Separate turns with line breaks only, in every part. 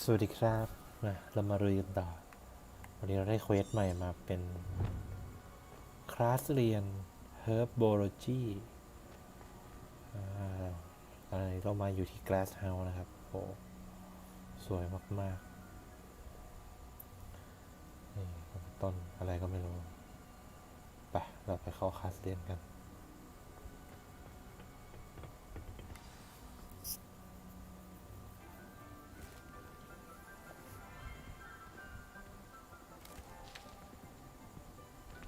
สวัสดีครับเรามาเรียนต่อวันนี้เราได้เควสใหม่มาเป็นคลาสเรียน Herbology ตอนนี้เรามาอยู่ที่ Glass House นะครับโอ้สวยมากๆนี่ต้นอะไรก็ไม่รู้ไปเราไปเข้าคลาสเรียนกัน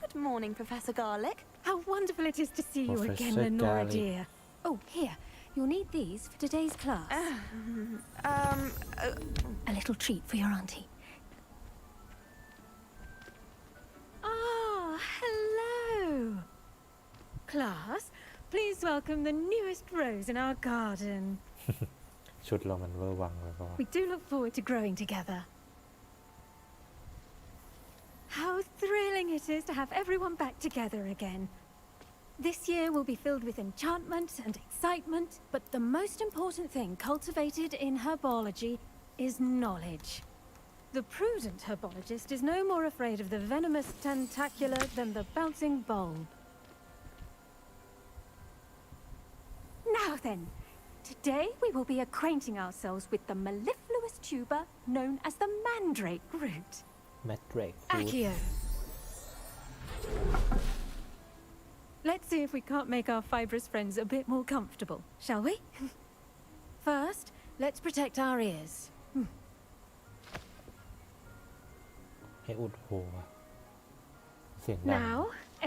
Good morning, Professor Garlick.
How wonderful it is to see you again,
Professor
Lenora
Garlick.
dear. Oh, here, you'll need these for today's class. A little treat for your auntie. Ah, hello. Class, please welcome the newest rose in our garden.
ชุดเรามันเวอร์วังแล้วก็
We do look forward to growing together. How thrilling it is to have everyone back together again. This year will be filled with enchantment and excitement, but the most important thing cultivated in herbology is knowledge. The prudent herbologist is no more afraid of the venomous tentacular than the bouncing bulb. Now then, today we will be acquainting ourselves with the mellifluous tuber known as the mandrake root.
Mandrake
Accio. Let's see if we can't make our fibrous friends a bit more comfortable, shall we? First, let's protect our ears.
ให้อุดหูเสียงดัง
Now,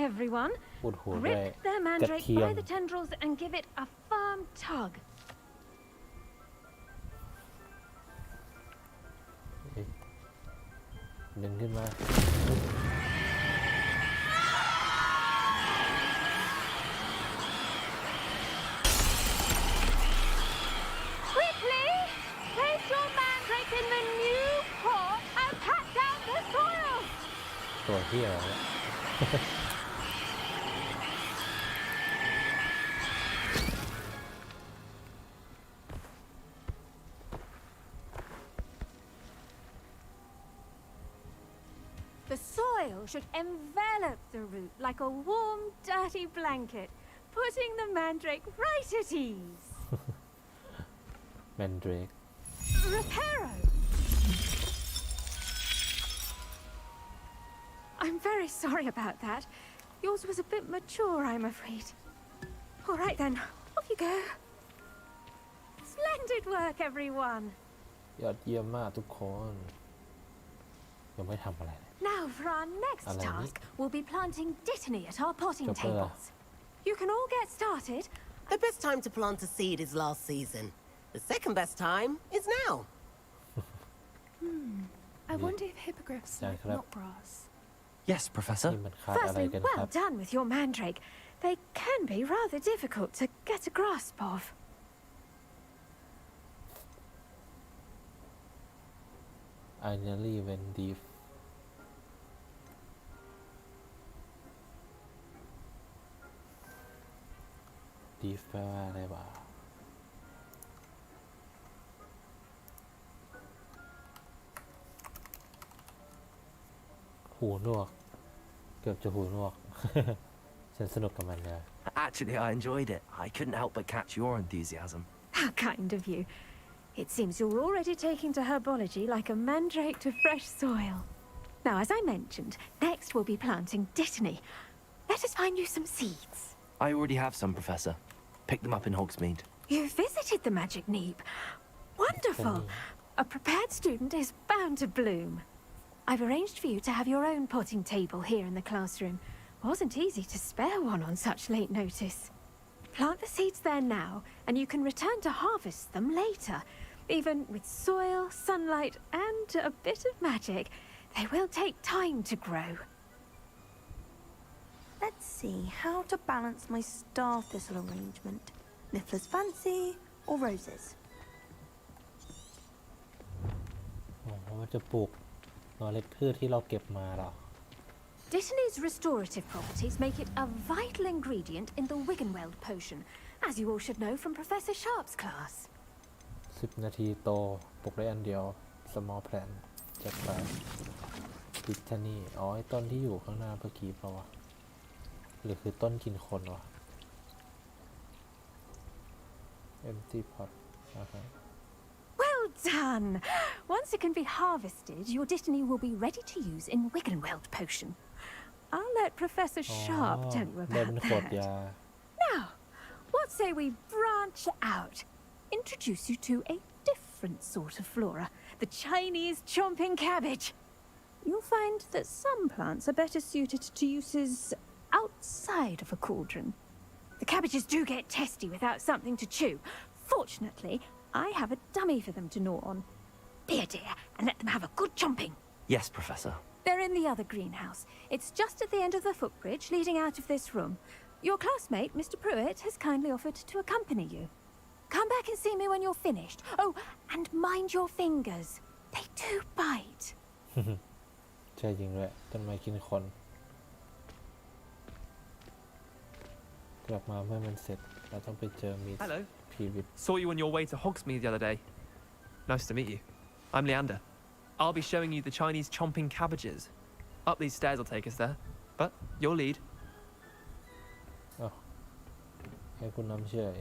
everyone,
อุดหูด้วย
grip their
กระ
mandrake
เทีย
by
ม
the tendrils and give it a firm tug.
ดึงขึ้นมา
Quickly, place your mandrake in the new pot and pat down the soil.
ตัวเที่ยวเนี่ย
The soil should envelop the root like a warm, dirty blanket, putting the mandrake right at ease.
แมนเดรก
Reparo! I'm very sorry about that. Yours was a bit mature, I'm afraid. All right then, off you go. Splendid work, everyone.
ยอดเยี่ยมมากทุกคนยังไม่ทำอะไรเลย
Now for our next
Alright.
task, we'll be planting dittany at our potting
Chopper.
tables. You can all get started.
The best time to plant a seed is last season. The second best time is now.
I wonder if hippogriffs
Yeah,
like
correct.
not grass.
Yes, Professor.
นี่มันคาดอะไร
Firstly,
กันครั
well
บ
done with your mandrake. They can be rather difficult to get a grasp of.
I nearly went deep ดีฟแปลว่าอะไรวะหูหนวก เกือบจะหูหนวก ฉันสนุกกับมันเลย
Actually, I enjoyed it. I couldn't help but catch your enthusiasm.
How kind of you. It seems you're already taking to herbology like a mandrake to fresh soil. Now, as I mentioned, next we'll be planting dittany. Let us find you some seeds.
I already have some, Professor. Picked them up in Hogsmeade.
You visited the magic neep. Wonderful. A prepared student is bound to bloom. I've arranged for you to have your own potting table here in the classroom. Wasn't easy to spare one on such late notice. Plant the seeds there now, and you can return to harvest them later. Even with soil, sunlight, and a bit of magic, they will take time to grow.
Let's see how to balance my star thistle arrangement. Niffler's fancy or roses?
อ๋อมันจะปลูกเมล็ดพืชที่เราเก็บมาเหรอ
Dittany's restorative properties make it a vital ingredient in the Wiggenweld potion, as you all should know from Professor Sharp's class.
10 นาทีโตปลูกได้อันเดียว small plant จากป่าพิทานี่อ๋อไอ้ต้นที่อยู่ข้างหน้าเมื่อกี้เปล่าวะหรือคือต้นกินคนวะ empty pot อ่าฮะ
Well done! Once it can be harvested, your destiny will be ready to use in Wiggenweld potion. I'll let Professor Sharp tell you
ได้เป็น
about
ขวด
that.
ยา
Now, what say we branch out? Introduce you to a different sort of flora, the Chinese chomping cabbage. You'll find that some plants are better suited to uses outside of a cauldron. The cabbages do get testy without something to chew. Fortunately, I have a dummy for them to gnaw on. Be a dear and let them have a good chomping.
Yes, Professor.
They're in the other greenhouse. It's just at the end of the footbridge leading out of this room. Your classmate, Mr. Pruitt, has kindly offered to accompany you. Come back and see me when you're finished. Oh, and mind your fingers. They do bite.
ใช่จริงด้วยต้นไม้กินคนกลับมาเมื่อมันเสร็จเราต้องไปเจอมิส
Hello.
พีวิท
Saw you on your way to Hogsmeade the other day. Nice to meet you. I'm Leander. I'll be showing you the Chinese chomping cabbages. Up these stairs will take us there. But your lead.
ให้คุณนำเฉย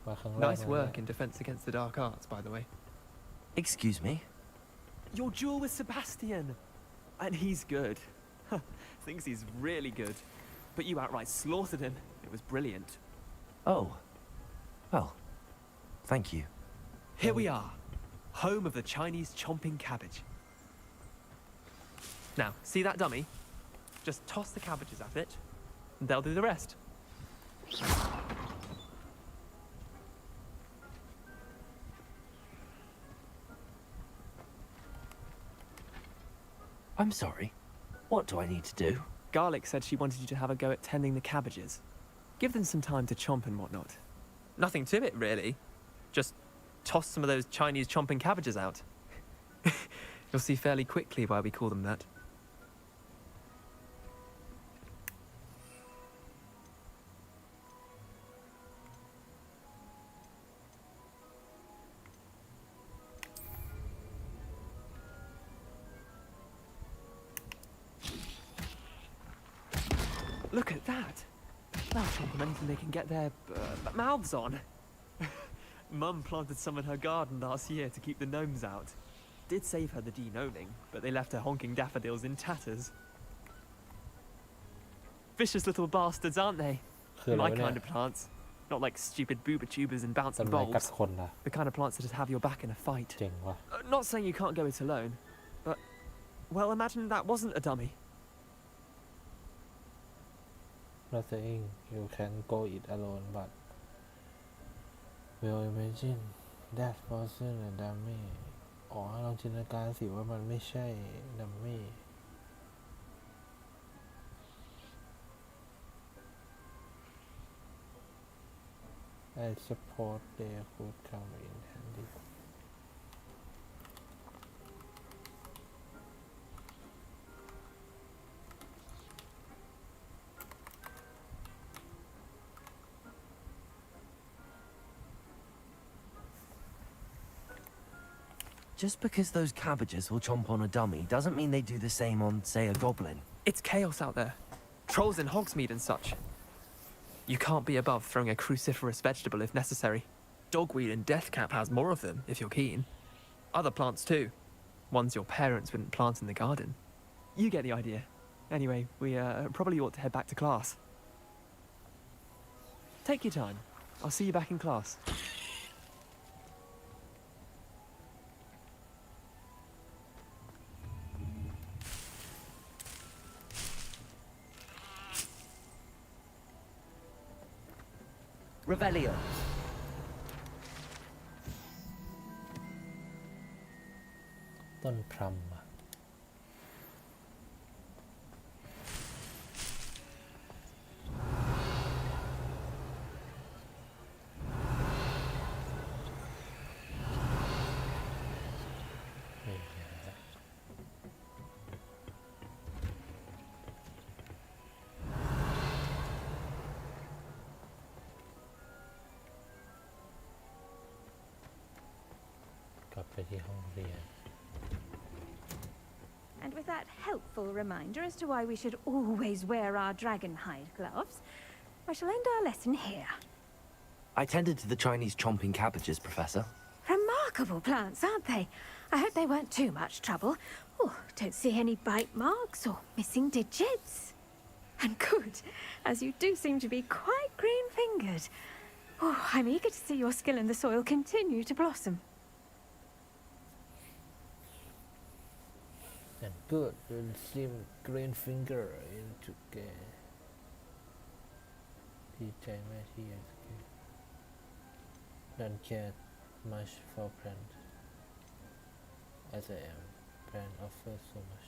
มาข้างล่าง
Nice work in defense against the dark arts, by the way.
Excuse me?
Your duel with Sebastian. And he's good. Thinks he's really good. But you outright slaughtered him. It was brilliant.
Oh. Well, thank you.
Here we are. Home of the Chinese chomping cabbage. Now, see that dummy? Just toss the cabbages at it, and they'll do the rest.
I'm sorry. What do I need to do?
Garlic said she wanted you to have a go at tending the cabbages. Give them some time to chomp and whatnot. Nothing to it, really. Just toss some of those Chinese chomping cabbages out. You'll see fairly quickly why we call them that. Look at that! They'll chomp on anything they can get their mouths on. Mum planted some in her garden last year to keep the gnomes out. Did save her the de-gnoming, but they left her honking daffodils in tatters. Vicious little bastards, aren't they?
คืออะไร
My
วะเนี่ย
kind of plants. Not like stupid booba tubers and
ต้น
bouncing
ไม้กัด
bulbs.
คนนะ
The kind of plants that just have your back in a fight.
เจ๋งว่ะ
Not saying you can't go it alone, but, well, imagine that wasn't a dummy.
Not saying you can go it alone but will imagine that wasn't a dummy อ๋อลองจินตนาการสิว่ามันไม่ใช่ดัมมี่ I suppose they could come in handy
Just because those cabbages will chomp on a dummy doesn't mean they do the same on, say, a goblin.
It's chaos out there. Trolls in Hogsmeade and such. You can't be above throwing a cruciferous vegetable if necessary. Dogweed and deathcap has more of them, if you're keen. Other plants too. Ones your parents wouldn't plant in the garden. You get the idea. Anyway, we probably ought to head back to class. Take your time. I'll see you back in class.
Revelio.
ต้นพรำอะไม่มีอะไรละกลับไปที่ห้องเรียน
And with that helpful reminder as to why we should always wear our dragon hide gloves, I shall end our lesson here.
I tended to the Chinese chomping cabbages, Professor.
Remarkable plants, aren't they? I hope they weren't too much trouble. Oh, don't see any bite marks or missing digits. And good, as you do seem to be quite green-fingered. Oh, I'm eager to see your skill in the soil continue to blossom.
and good will seem green finger into game ดีใจมากที่ยังสกิล don't care much for plant as I am plant offers so much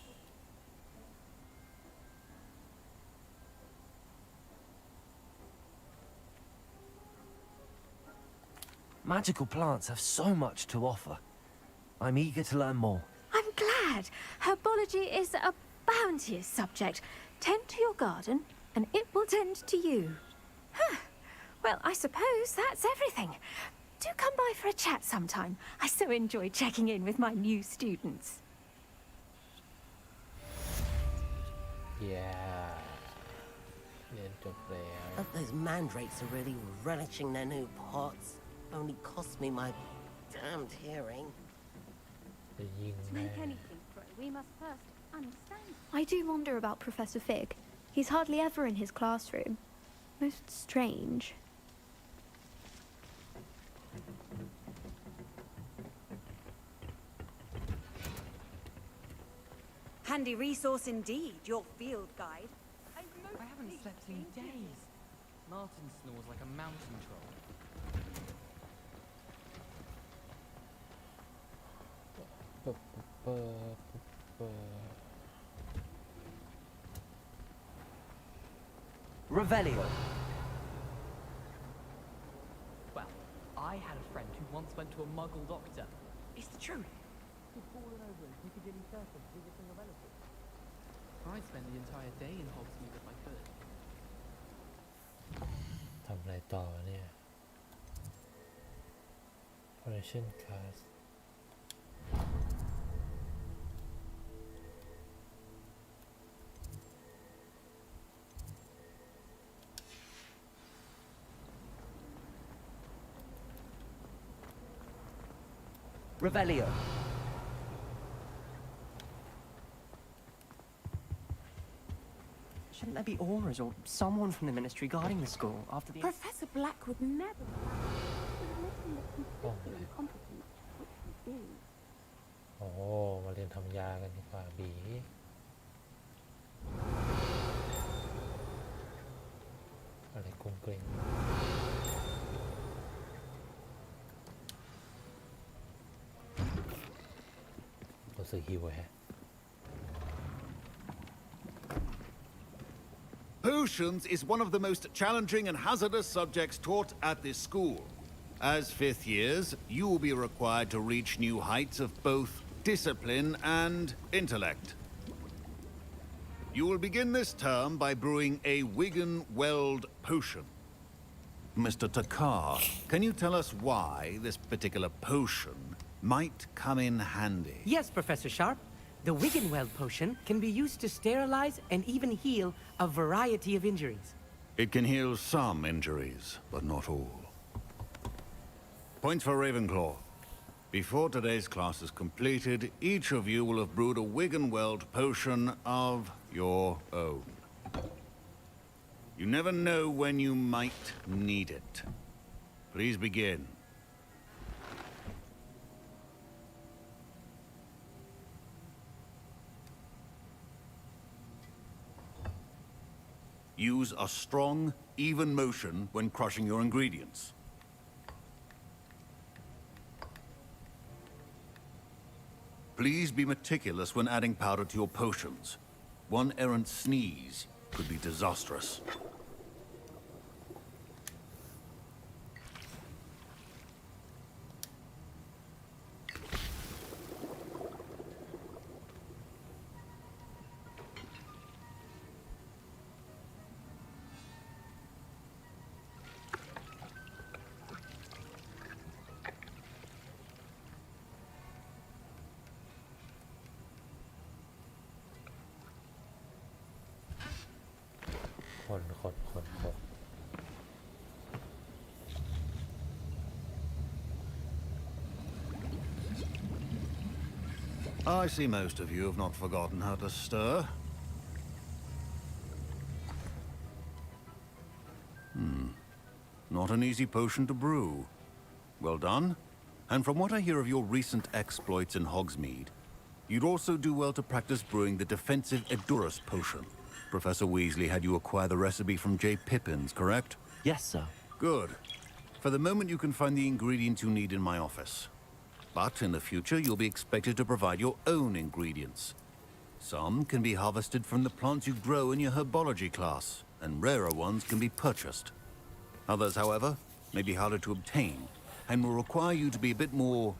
Magical plants have so much to offer. I'm eager to learn more.
I'm glad. Herbology is a bounteous subject. Tend to your garden, and it will tend to you. Huh. Well, I suppose that's everything. Do come by for a chat sometime. I so enjoy checking in with my new students.
yeah เรียนจบแล้ว
Hope those mandrakes are really relishing their new pots. Only cost me my damned hearing.
จะยิง
To
แม่
make anything grow, we must first understand.
I do wonder about Professor Fig. He's hardly ever in his classroom. Most strange.
Handy resource indeed, your field guide.
I haven't slept in days. Martin snores like a mountain troll.
Revelio.
Well, I had a friend who once went to a muggle doctor.
It's the truth.
He'd fallen over in Piccadilly Circus visiting a relative. I'd spend the entire day in Hogsmeade if I could.
ทำอะไรต่อเนี่ย Operation Class
Revelio.
Shouldn't there be aurors or someone from the ministry guarding the school after the...
Professor Black would never.
Oh. โอ้โหมาเรียนทำยากันดีกว่าบีอะไรกุ้งเกรงรู้สึกหิวแฮะ
Potions is one of the most challenging and hazardous subjects taught at this school. As fifth years, you will be required to reach new heights of both discipline and intellect. You will begin this term by brewing a Wigan Weld potion. Mr. Takar, can you tell us why this particular potion might come in handy?
Yes, Professor Sharp. The Wiggenweld potion can be used to sterilize and even heal a variety of injuries.
It can heal some injuries, but not all. Points for Ravenclaw. Before today's class is completed, each of you will have brewed a Wiggenweld potion of your own. You never know when you might need it. Please begin. Use a strong, even motion when crushing your ingredients. Please be meticulous when adding powder to your potions. One errant sneeze could be disastrous.
คน
I see most of you have not forgotten how to stir. Not an easy potion to brew. Well done. And from what I hear of your recent exploits in Hogsmeade, you'd also do well to practice brewing the defensive Edurus potion. Professor Weasley had you acquire the recipe from J. Pippins, correct?
Yes, sir.
Good. For the moment, you can find the ingredients you need in my office. But in the future, you'll be expected to provide your own ingredients. Some can be harvested from the plants you grow in your herbology class, and rarer ones can be purchased. Others, however, may be harder to obtain, and will require you to be a bit more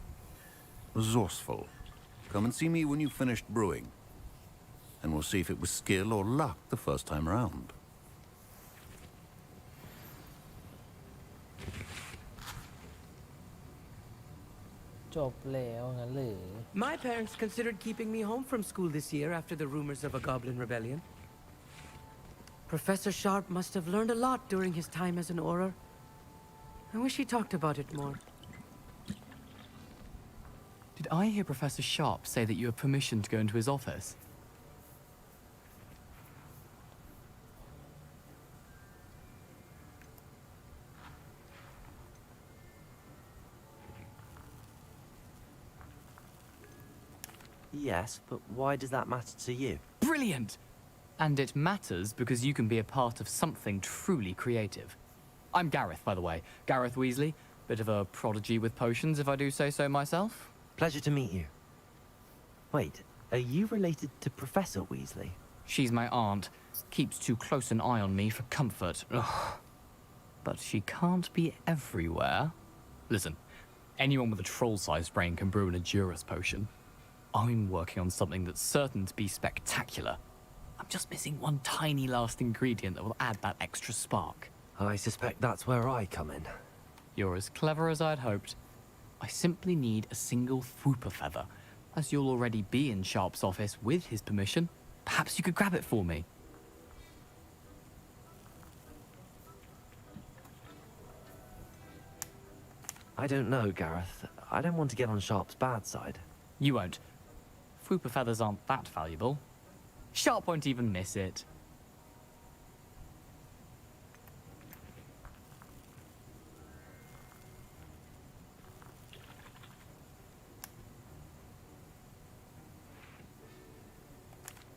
resourceful. Come and see me when you've finished brewing, and we'll see if it was skill or luck the first time round.
My parents considered keeping me home from school this year after the rumors of a goblin rebellion. Professor Sharp must have learned a lot during his time as an Auror. I wish he talked about it more.
Did I hear Professor Sharp say that you have permission to go into his office?
Yes, but why does that matter to you?
Brilliant! And it matters because you can be a part of something truly creative. I'm Gareth, by the way. Gareth Weasley. Bit of a prodigy with potions, if I do say so myself.
Pleasure to meet you. Wait, are you related to Professor Weasley?
She's my aunt. Keeps too close an eye on me for comfort. Ugh. But she can't be everywhere. Listen, anyone with a troll-sized brain can brew an Edurus potion. I'm working on something that's certain to be spectacular. I'm just missing one tiny last ingredient that will add that extra spark.
I suspect that's where I come in.
You're as clever as I'd hoped. I simply need a single Fwooper feather. As you'll already be in Sharp's office with his permission, perhaps you could grab it for me.
I don't know, Gareth. I don't want to get on Sharp's bad side.
You won't. Fwooper feathers aren't that valuable. Sharp won't even miss it.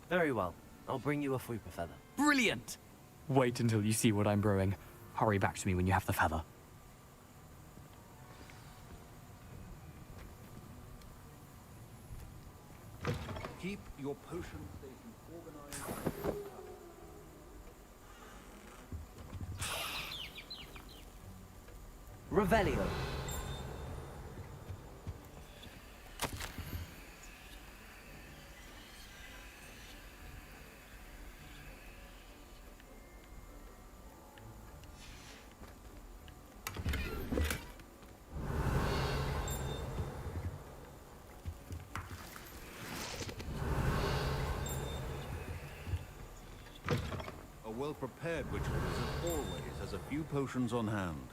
Very well. I'll bring you a Fwooper feather.
Brilliant! Wait until you see what I'm brewing. Hurry back to me when you have the feather.
Keep your potion station organized.
Revelio.
A well-prepared witch wizard always has a few potions on hand.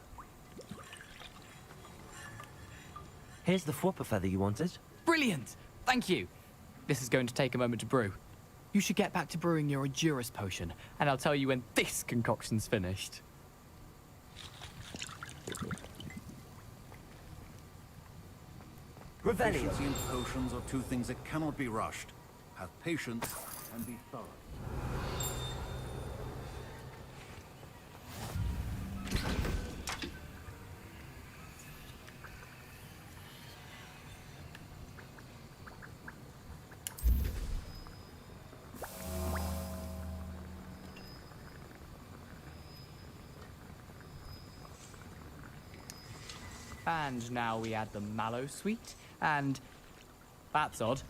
Here's the Fwooper feather you wanted.
Brilliant! Thank you! This is going to take a moment to brew. You should get back to brewing your Edurus potion, and I'll tell you when this concoction's finished.
Revelio.
Efficiency and potions are two things that cannot be rushed. Have patience and be thorough.
And now we add the mallow sweet, and... That's odd.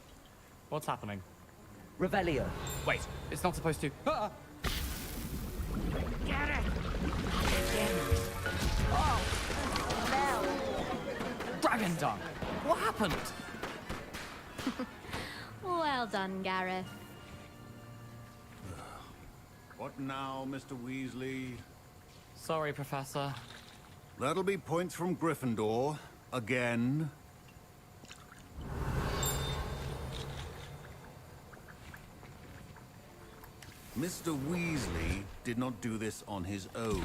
What's happening?
Revelio.
Wait, it's not supposed to... Ah!
Get it!
Dragon dung! What happened?
Well done, Gareth.
What What now, Mr. Weasley?
Sorry, Professor.
That'll be points from Gryffindor. Again. Mr. Weasley did not do this on his own.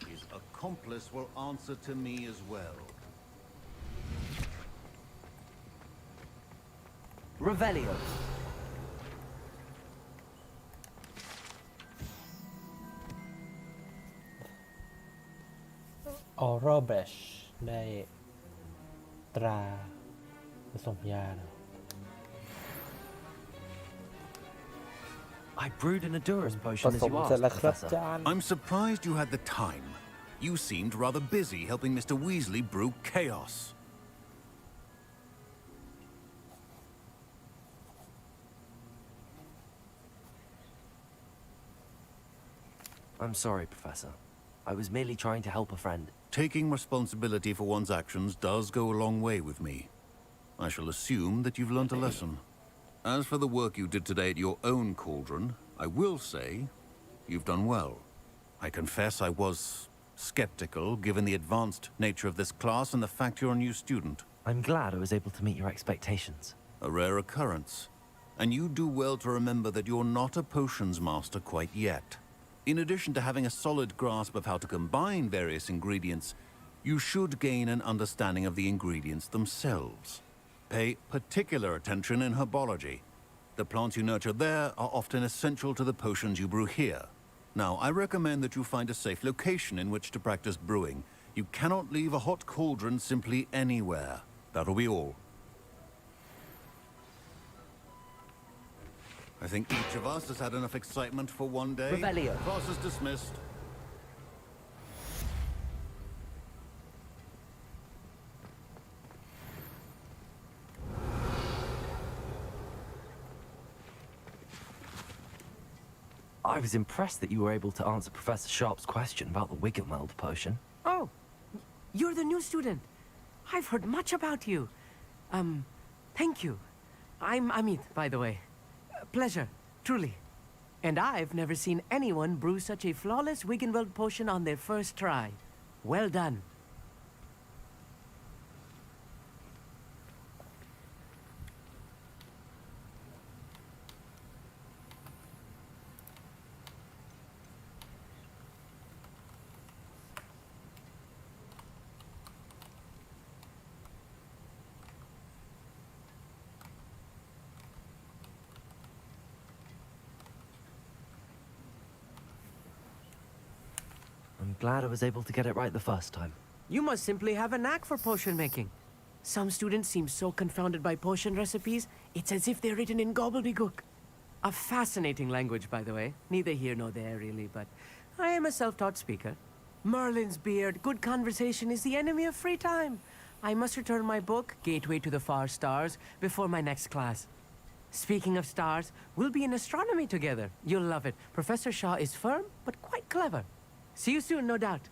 His accomplice will answer to me as well.
Revelio.
Oral Brush ได้ตราผสมยานะ
I brewed an Adurus
ผ
potion as
สม
you
เสร็จ
asked,
แล้วครับ
Professor.
จาน
I'm surprised you had the time. You seemed rather busy helping Mr. Weasley brew chaos.
I'm sorry, Professor. I was merely trying to help a friend.
Taking responsibility for one's actions does go a long way with me. I shall assume that you've learnt a lesson. As for the work you did today at your own cauldron, I will say you've done well. I confess I was skeptical given the advanced nature of this class and the fact you're a new student.
I'm glad I was able to meet your expectations.
A rare occurrence. And you do well to remember that you're not a potions master quite yet. In addition to having a solid grasp of how to combine various ingredients, you should gain an understanding of the ingredients themselves. Pay particular attention in herbology. The plants you nurture there are often essential to the potions you brew here. Now, I recommend that you find a safe location in which to practice brewing. You cannot leave a hot cauldron simply anywhere. That'll be all. I think each of us has had enough excitement for one day.
Revelio.
Class is dismissed.
I was impressed that you were able to answer Professor Sharp's question about the Wiggenweld potion.
Oh, you're the new student. I've heard much about you. Thank you. I'm Amit, by the way. Pleasure, truly. And I've never seen anyone brew such a flawless Wiggenweld potion on their first try. Well done.
I'm glad I was able to get it right the first time.
You must simply have a knack for potion making. Some students seem so confounded by potion recipes, it's as if they're written in gobbledygook. A fascinating language, by the way. Neither here nor there, really, but I am a self-taught speaker. Merlin's beard, good conversation is the enemy of free time. I must return my book, Gateway to the Far Stars, before my next class. Speaking of stars, we'll be in astronomy together. You'll love it. Professor Shaw is firm, but quite clever. See you soon, no doubt.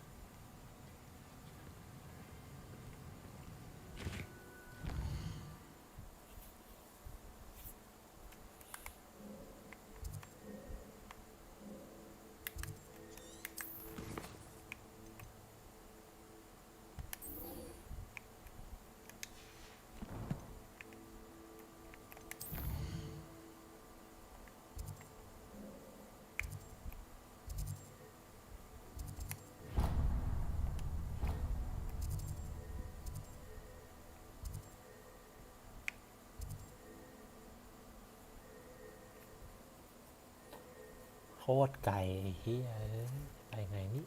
โคตรไกลไอ้เหี้ยไปไงนี่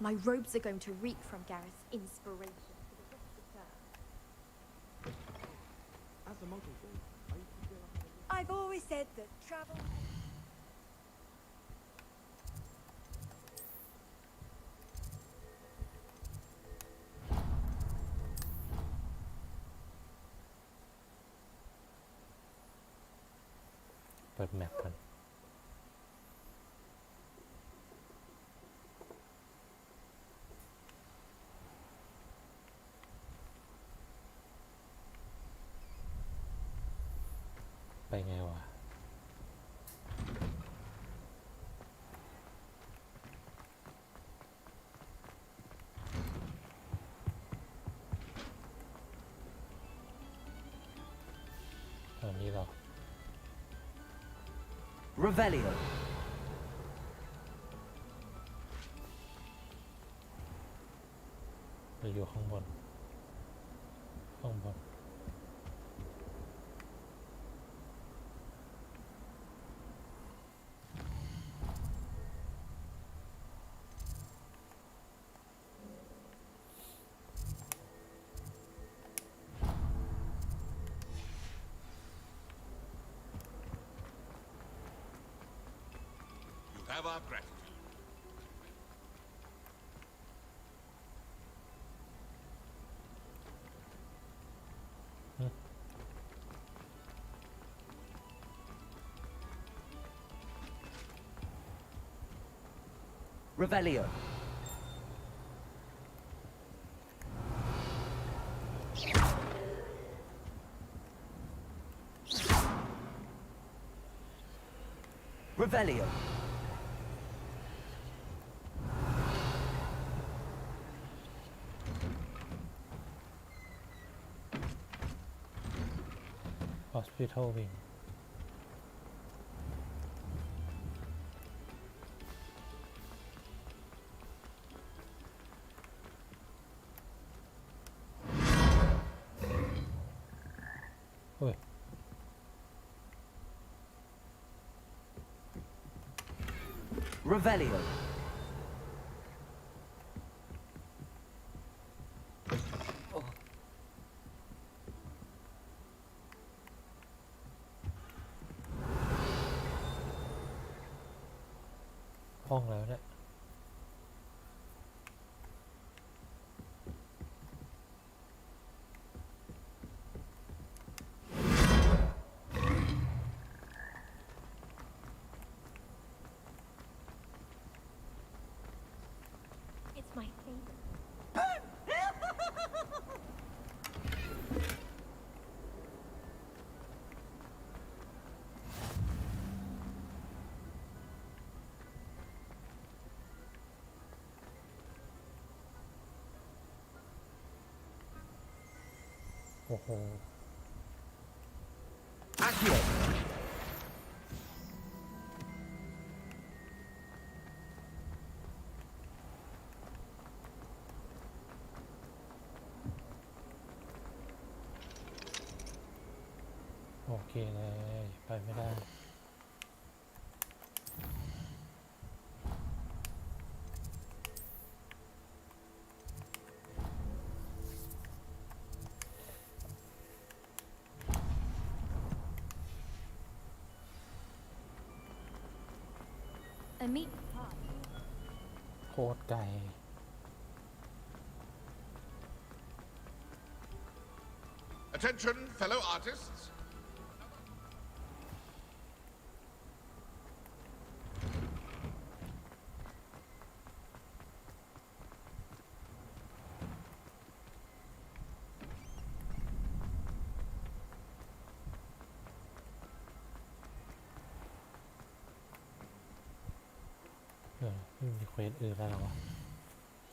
My robes are going to reek from Gareth's inspiration for the rest of the term.
I've always said that travel...
เปิดแมปกัน ไปไงวะตอนนี้เรา
Revelio.
เราอยู่ข้างบน ข้างบน
You have our gratitude.
Revelio. Revelio.
Hospital wing เฮ้ย
Revelio.
ห้องแล้วเนี่ย
It's my favorite.
โอ้โห
Accio.
โอเคเลย ไปไม่ได้
A meat
โคตรไกล
Attention, fellow artists.
เออไม่มีเควสอื่นแล้วเหรอวะ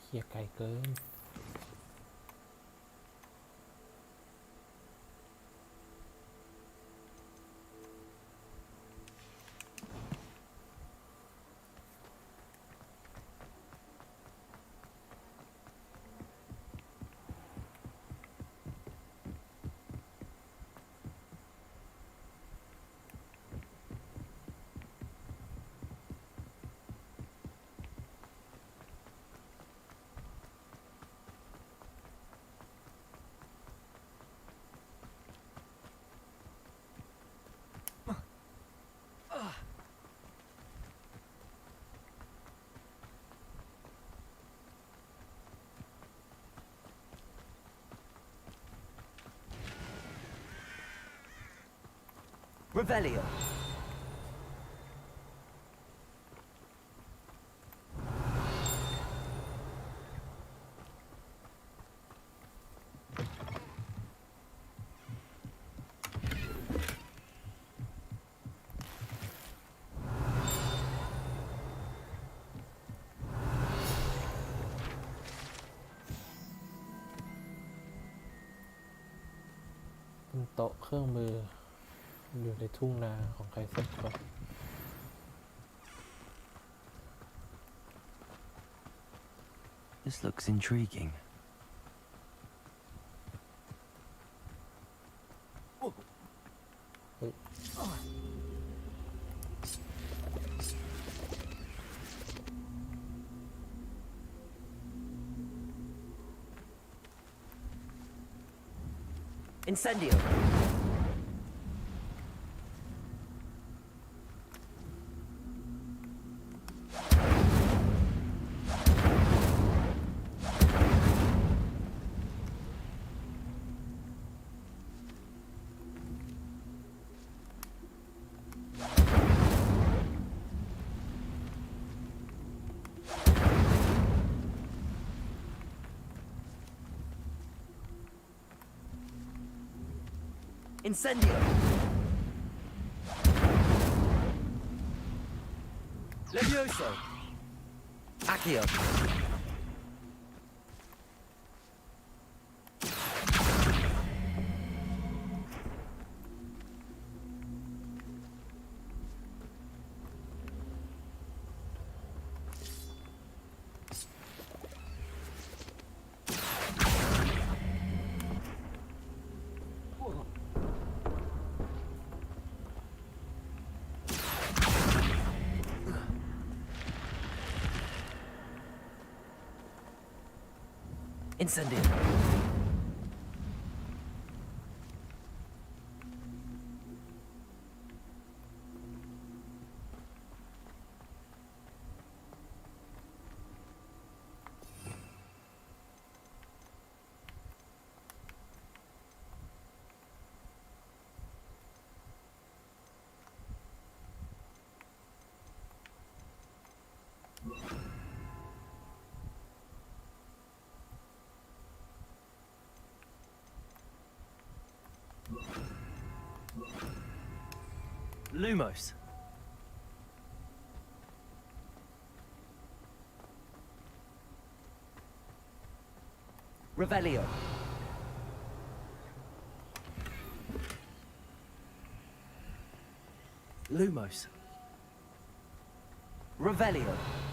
เฮียไกลเกิน
Revelio.
โต๊ะเครื่องมืออยู่ในทุ่งนาของใครสักคน
This looks intriguing.
Incendio. Incendio. Levioso. Accio. Incendio. Lumos. Revelio. Lumos. Revelio.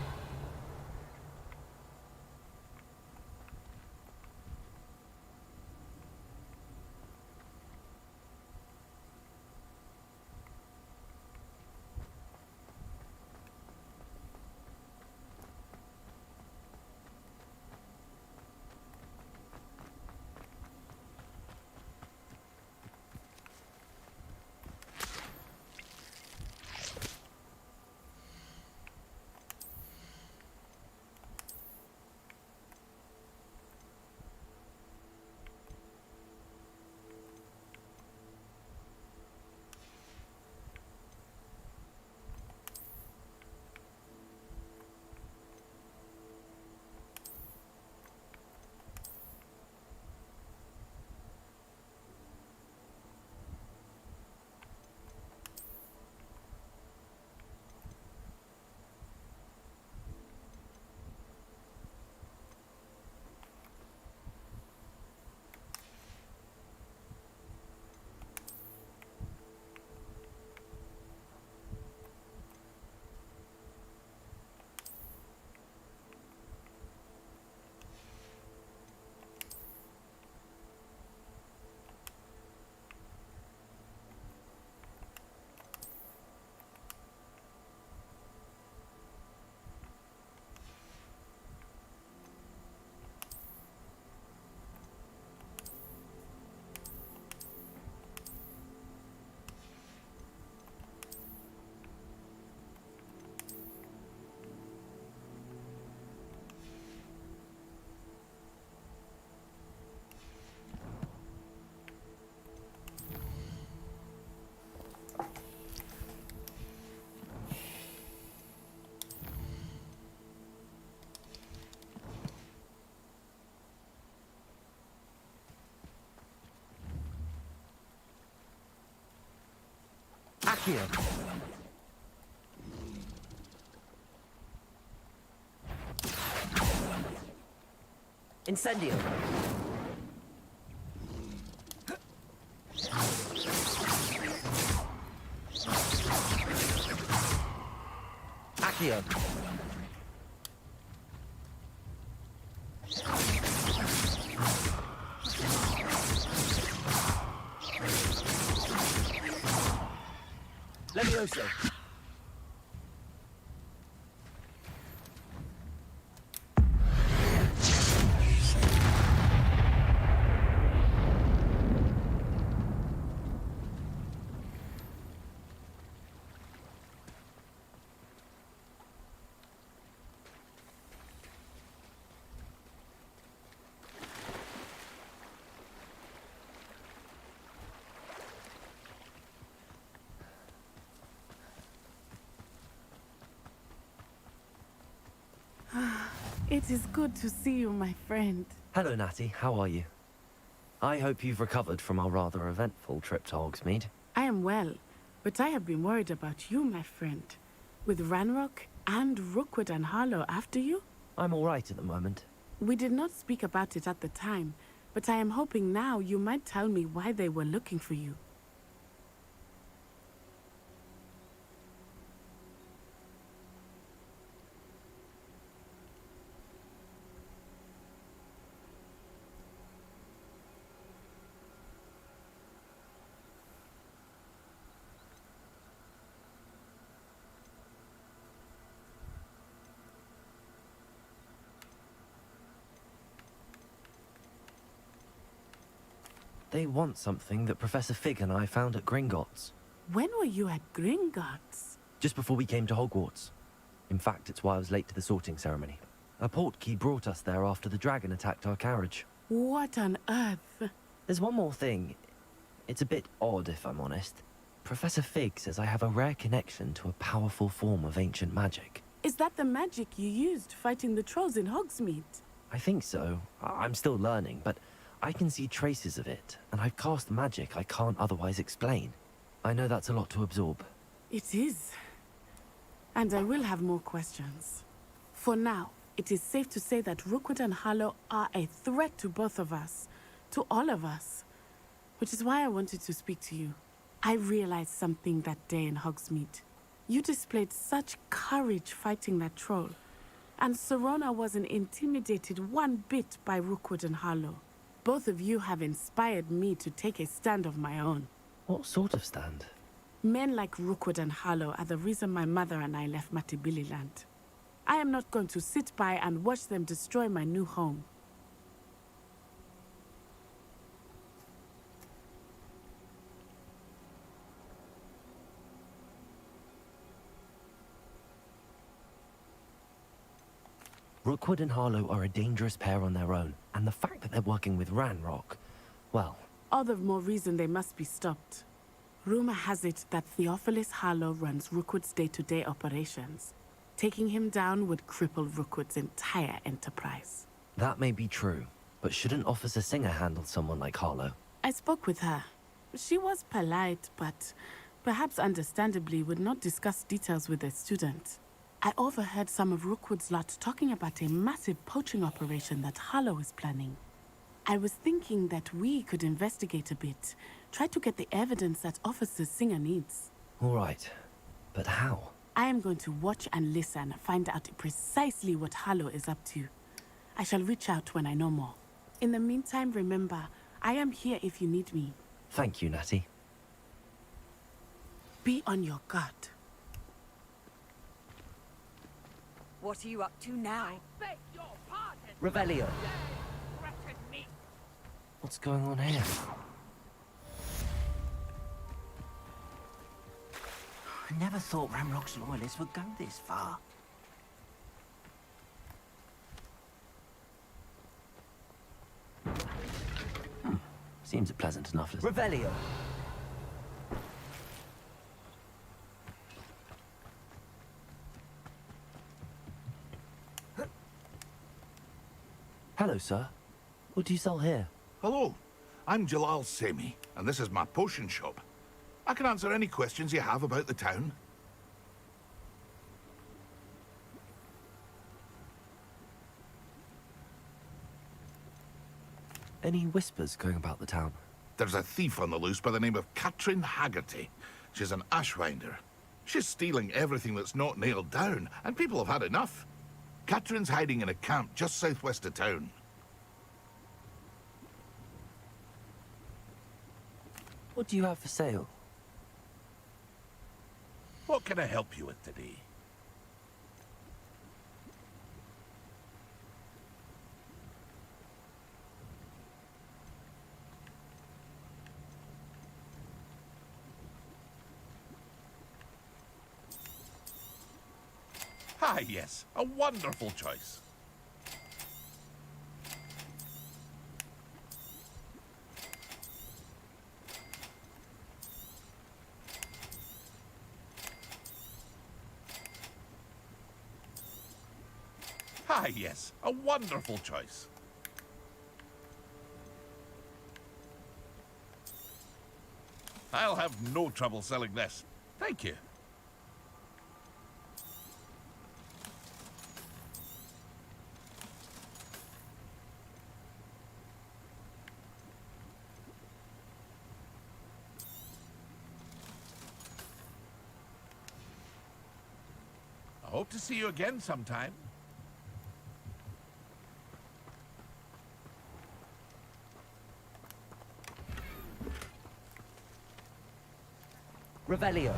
Accio. Incendio.
Revelio. Levioso.
It is good to see you, my friend.
Hello, Natty. How are you? I hope you've recovered from our rather eventful trip to Hogsmeade.
I am well, but I have been worried about you, my friend. With Ranrock and Rookwood and Harlow after you?
I'm all right at the moment.
We did not speak about it at the time, but I am hoping now you might tell me why they were looking for you.
They want something that Professor Fig and I found at Gringotts.
When were you at Gringotts?
Just before we came to Hogwarts. In fact, it's why I was late to the sorting ceremony. A portkey brought us there after the dragon attacked our carriage.
What on earth?
There's one more thing. It's a bit odd, if I'm honest. Professor Fig says I have a rare connection to a powerful form of ancient magic.
Is that the magic you used fighting the trolls in Hogsmeade?
I think so. I'm still learning, but I can see traces of it, and I've cast magic I can't otherwise explain. I know that's a lot to absorb.
It is. And I will have more questions. For now, it is safe to say that Rookwood and Harlow are a threat to both of us. To all of us. Which is why I wanted to speak to you. I realized something that day in Hogsmeade. You displayed such courage fighting that troll. And Serona wasn't intimidated one bit by Rookwood and Harlow. Both of you have inspired me to take a stand of my own.
What sort of stand?
Men like Rookwood and Harlow are the reason my mother and I left Matibililand. I am not going to sit by and watch them destroy my new home.
Rookwood and Harlow are a dangerous pair on their own, and the fact that they're working with Ranrock, well...
All the more reason they must be stopped. Rumor has it that Theophilus Harlow runs Rookwood's day-to-day operations. Taking him down would cripple Rookwood's entire enterprise.
That may be true, but shouldn't Officer Singer handle someone like Harlow?
I spoke with her. She was polite, but perhaps understandably would not discuss details with a student. I overheard some of Rookwood's lot talking about a massive poaching operation that Harlow is planning. I was thinking that we could investigate a bit, try to get the evidence that Officer Singer needs.
All right, but how?
I am going to watch and listen, find out precisely what Harlow is up to. I shall reach out when I know more. In the meantime, remember, I am here if you need me.
Thank you, Natty.
Be on your guard.
What are you up to now?
Beg your pardon.
Revelio. What's going on here?
I never thought Ranrock's loyalists would go this far.
Seems a pleasant enough, doesn't it?
Revelio.
Hello, sir. What do you sell here?
Hello, I'm Jalal Semi, and this is my potion shop. I can answer any questions you have about the town.
Any whispers going about the town?
There's a thief on the loose by the name of Katrin Haggerty. She's an ashwinder. She's stealing everything that's not nailed down, and people have had enough. Catherine's hiding in a camp just southwest of town.
What do you have for sale?
What can I help you with today? Ah, yes, a wonderful choice. Ah, yes, a wonderful choice. I'll have no trouble selling this. Thank you. I hope to see you again sometime.
Revelio.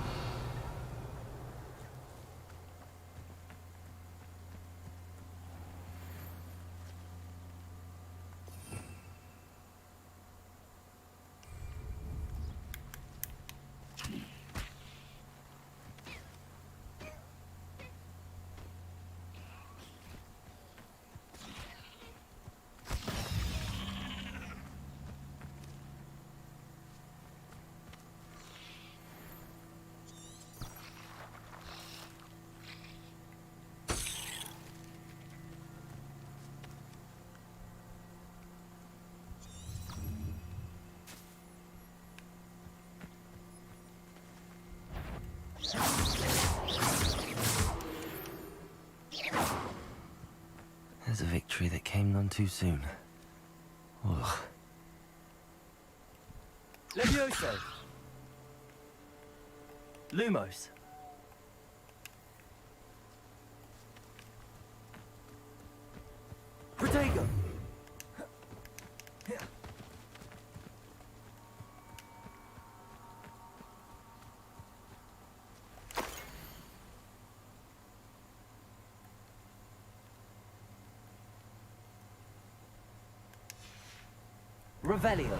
There's a victory that came none too soon. Ugh. Levioso. Lumos. Protego. Revelio.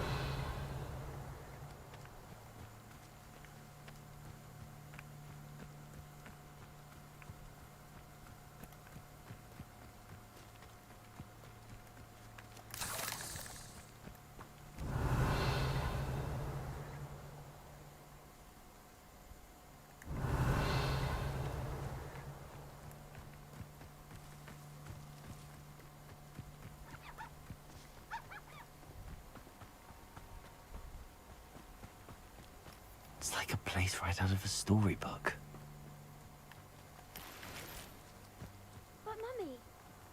It's like a place right out of a storybook.
But, Mummy...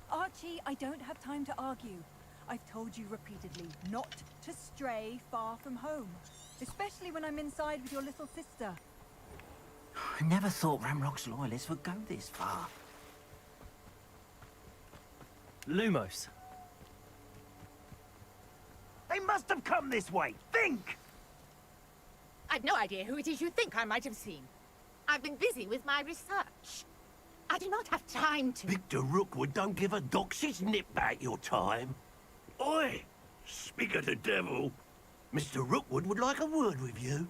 Archie, I don't have time to argue. I've told you repeatedly not to stray far from home. Especially when I'm inside with your little sister.
I never thought Ramrock's loyalists would go this far.
Lumos.
They must have come this way. Think!
I've no idea who it is you think I might have seen. I've been busy with my research. I do not have time to...
Victor Rookwood don't give a doxy's nip back your time. Oi! Speak of the devil. Mr. Rookwood would like a word with you.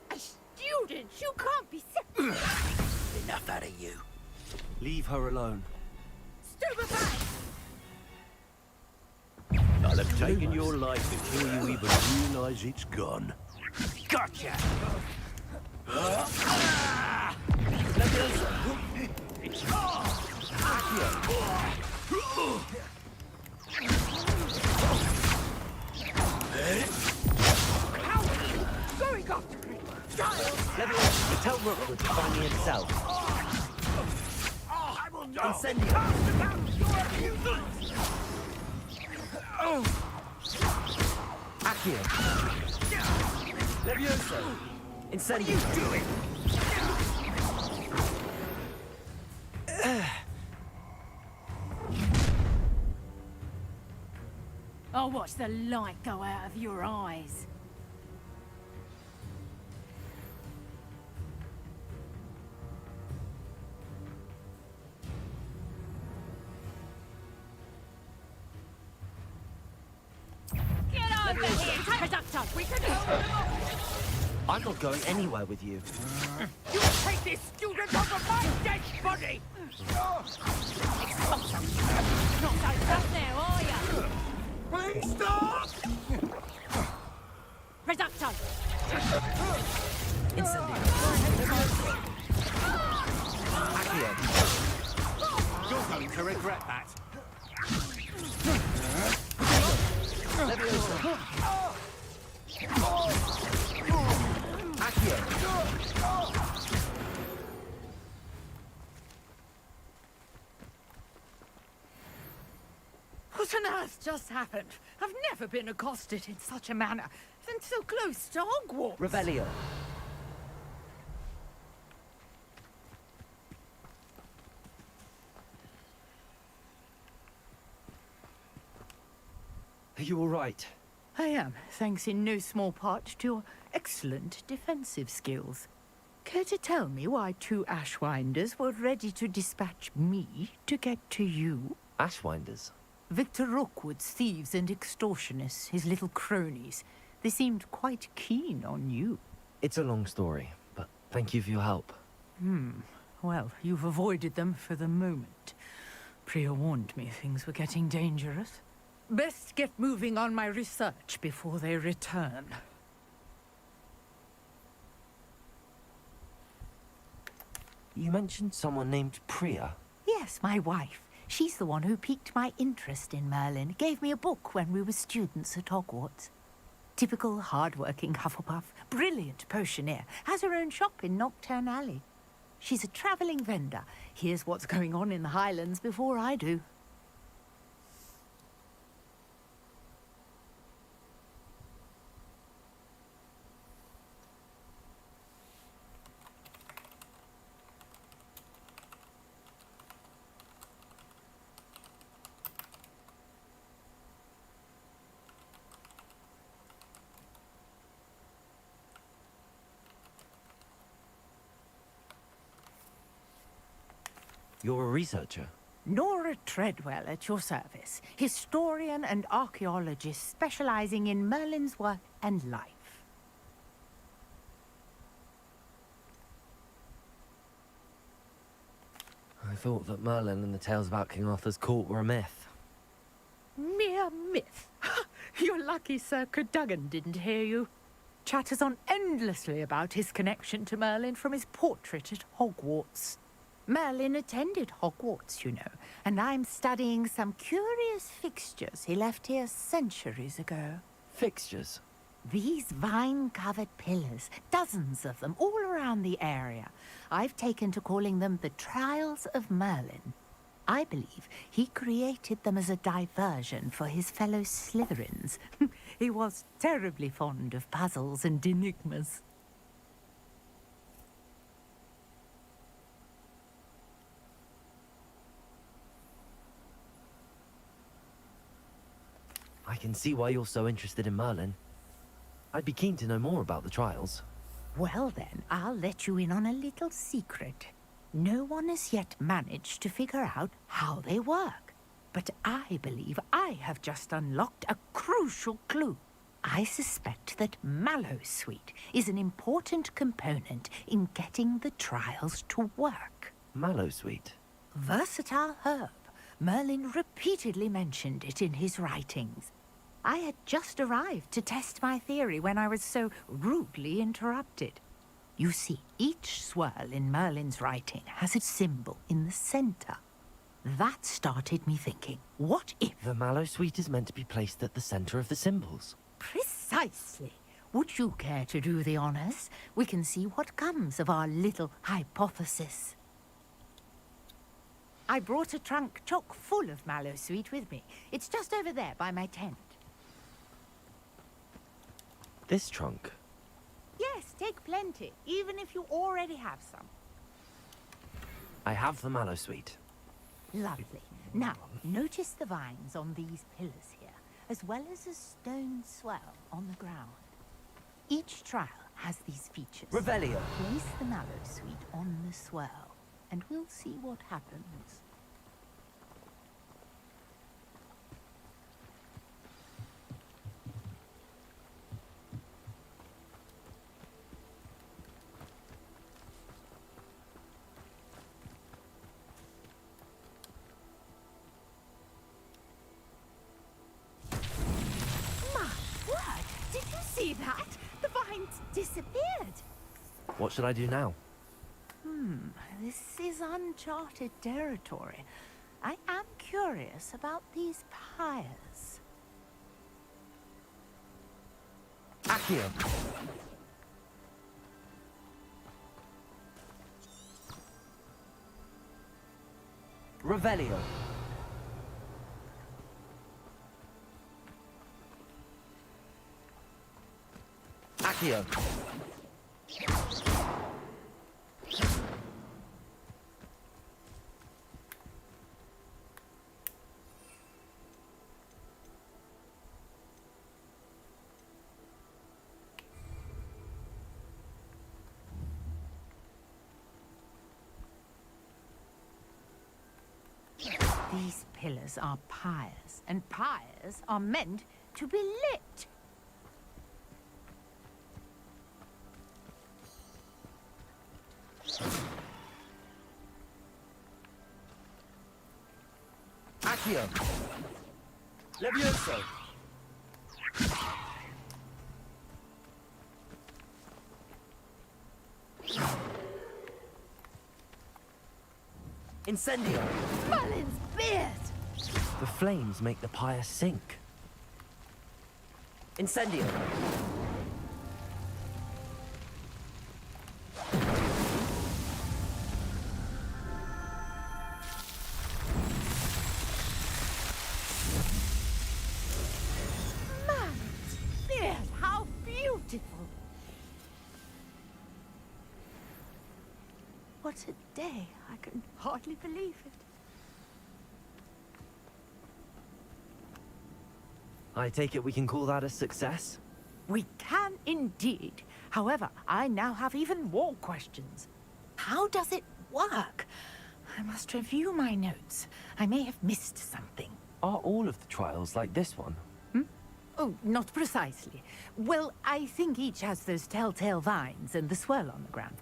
A student? You can't be
Enough out of you.
Leave her alone.
Stupefy!
I'll have taken your life before you even realize it's gone. Gotcha!
Going after me!
Levioso, tell Rookwood to find me himself.
I will not
Incendio.
cast about your abusers!
Accio. Levioso. Incendio.
What are you doing?
I'll watch the light go out of your eyes. Get over here, Conductor! We can...
I'm not going anywhere with you.
You take this student over my dead body! Not so tough now, are you?
Please stop!
Reducto!
You're going to regret that.
What on earth just happened? I've never been accosted in such a manner, and so close to Hogwarts.
Revelio. Are you all right?
I am, thanks in no small part to your excellent defensive skills. Care to tell me why 2 Ashwinders were ready to dispatch me to get to you?
Ashwinders?
Victor Rookwood's thieves and extortionists, his little cronies. They seemed quite keen on you.
It's a long story, but thank you for your help.
Well, you've avoided them for the moment. Priya warned me things were getting dangerous. Best get moving on my research before they return.
You mentioned someone named Priya.
Yes, my wife. She's the one who piqued my interest in Merlin. Gave me a book when we were students at Hogwarts. Typical hard-working Hufflepuff. Brilliant potioneer. Has her own shop in Knockturn Alley. She's a travelling vendor. Hears what's going on in the Highlands before I do.
You're a researcher?
Nora Treadwell at your service. Historian and archaeologist specialising in Merlin's work and life.
I thought that Merlin and the tales about King Arthur's court were a myth.
Mere myth. You're lucky Sir Cadogan didn't hear you. Chatters on endlessly about his connection to Merlin from his portrait at Hogwarts. Merlin attended Hogwarts, you know, and I'm studying some curious fixtures he left here centuries ago.
Fixtures?
These vine-covered pillars, dozens of them, all around the area. I've taken to calling them the Trials of Merlin. I believe he created them as a diversion for his fellow Slytherins. He was terribly fond of puzzles and enigmas.
I can see why you're so interested in Merlin. I'd be keen to know more about the trials.
Well then, I'll let you in on a little secret. No one has yet managed to figure out how they work. But I believe I have just unlocked a crucial clue. I suspect that Mallowsweet is an important component in getting the trials to work.
Mallowsweet?
Versatile herb. Merlin repeatedly mentioned it in his writings. I had just arrived to test my theory when I was so rudely interrupted. You see, each swirl in Merlin's writing has a symbol in the center. That started me thinking, what if...
The Mallowsweet is meant to be placed at the center of the symbols.
Precisely. Would you care to do the honors? We can see what comes of our little hypothesis. I brought a trunk chock full of Mallowsweet with me. It's just over there by my tent.
This trunk?
Yes, take plenty, even if you already have some.
I have the Mallowsweet.
Lovely. Now, notice the vines on these pillars here. as well as a stone swell on the ground. Each trial has these features.
Revelio.
Place the mallow sweet on the swell, and we'll see what happens. Did you see that? The vines disappeared.
What should I do now?
This is uncharted territory. I am curious about these pyres.
Accio. Revelio. Accio.
These pillars are pyres, and pyres are meant to be lit.
Accio. Levioso. Incendio.
Merlin's beard!
The flames make the pyre sink. Incendio.
Merlin's beard! How beautiful! What a day! I can hardly believe it.
I take it we can call that a success?
We can indeed. However, I now have even more questions. How does it work? I must review my notes. I may have missed something.
Are all of the trials like this one?
Oh, not precisely. Well, I think each has those telltale vines and the swirl on the ground.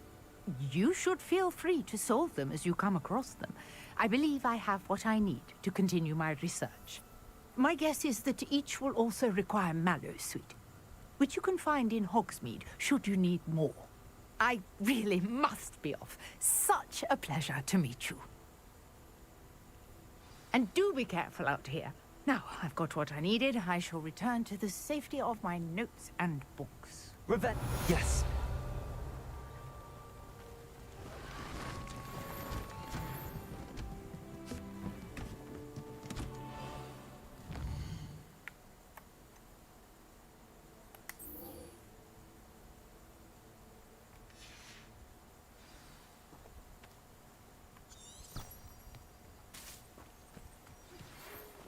You should feel free to solve them as you come across them. I believe I have what I need to continue my research. My guess is that each will also require mallow sweet, which you can find in Hogsmeade should you need more. I really must be off. Such a pleasure to meet you. And do be careful out here. Now, I've got what I needed. I shall return to the safety of my notes and books.
Yes.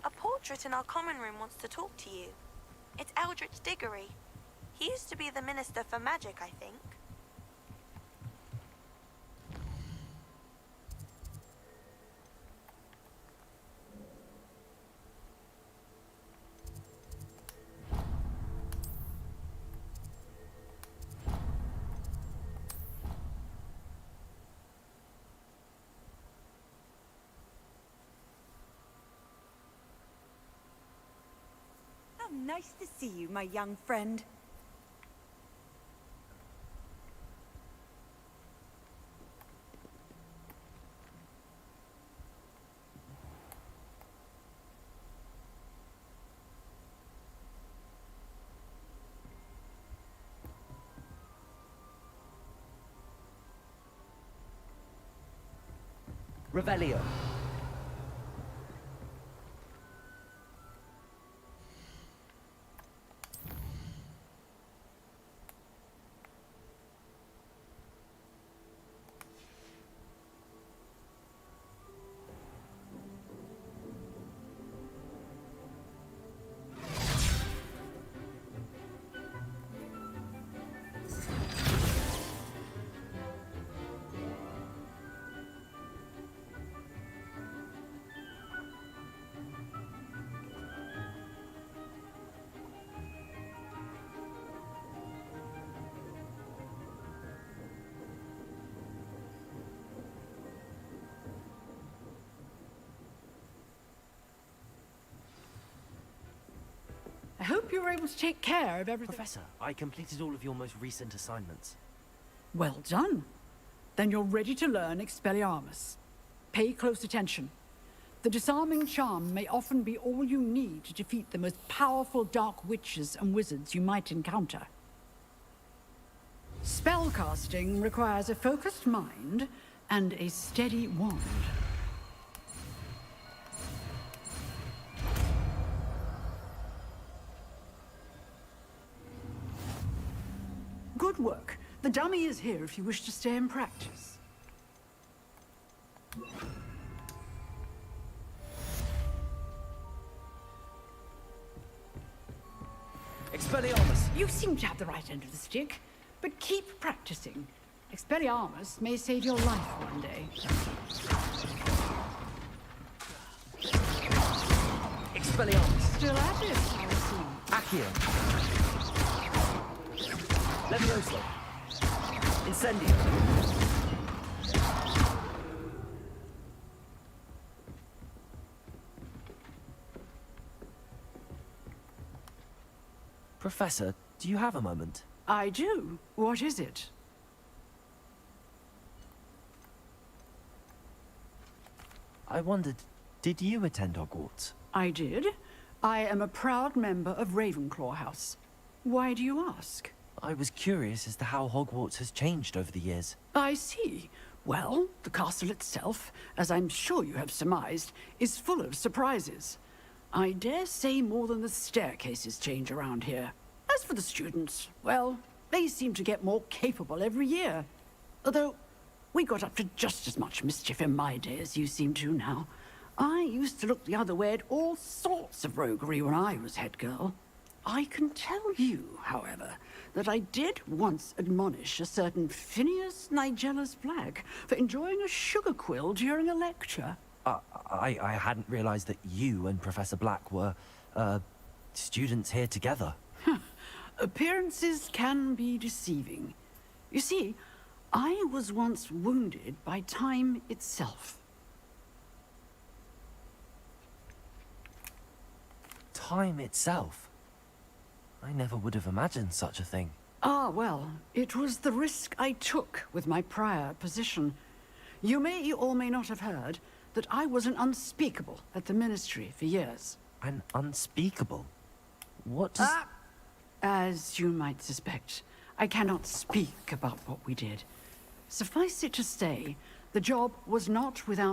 A portrait in our common room wants to talk to you. It's Eldritch Diggory. He used to be the Minister for Magic, I think.
Nice to see you, my young friend.
Revelio.
hope you were able to take care of everything.
Professor, I completed all of your most recent assignments.
Well done. Then you're ready to learn Expelliarmus. Pay close attention. The disarming charm may often be all you need to defeat the most powerful dark witches and wizards you might encounter. Spellcasting requires a focused mind and a steady wand. Good work. The dummy is here if you wish to stay and practice.
Expelliarmus!
You seem to have the right end of the stick, but keep practicing. Expelliarmus may save your life one day.
Expelliarmus!
Still at it, I see.
Accio! Levioso! Incendio! Professor, do you have a moment?
I do. What is it?
I wondered, did you attend Hogwarts?
I did. I am a proud member of Ravenclaw House. Why do you ask?
I was curious as to how Hogwarts has changed over the years.
I see. Well, the castle itself, as I'm sure you have surmised, is full of surprises. I dare say more than the staircases change around here. As for the students, well, they seem to get more capable every year. Although, we got up to just as much mischief in my day as you seem to now. I used to look the other way at all sorts of roguery when I was head girl. I can tell you, however, that I did once admonish a certain Phineas Nigellus Black for enjoying a sugar quill during a lecture.
I hadn't realized that you and Professor Black were, students here together.
Appearances can be deceiving. You see, I was once wounded by time itself.
Time itself? I never would have imagined such a thing.
Ah, well, it was the risk I took with my prior position. You may or may not have heard that I was an unspeakable at the Ministry for years.
An unspeakable? What does...
As you might suspect, I cannot speak about what we did. Suffice it to say, the job was not without